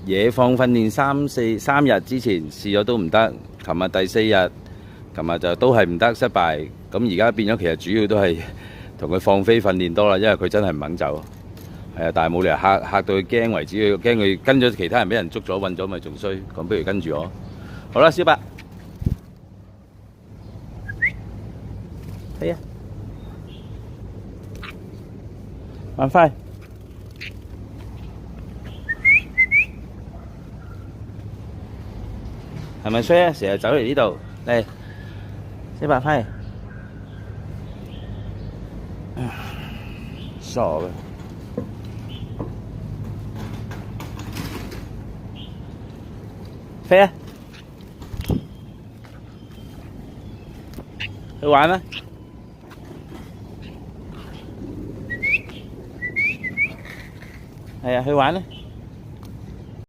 野放訓練3日之前試咗都唔得，琴日第4日，琴日就都係唔得，失敗。咁而家變咗其實主要都係同佢放飛訓練多啦，因為佢真係唔肯走。係啊，但係冇理由嚇到佢驚為止，驚佢跟咗其他人俾人捉咗韞咗咪仲衰。咁不如跟住我。好啦，小白，係啊，慢快。係咪衰啊？成日走嚟呢度，嚟，小白飛，傻嘅，飛啊！去玩啦！係啊，去玩啦！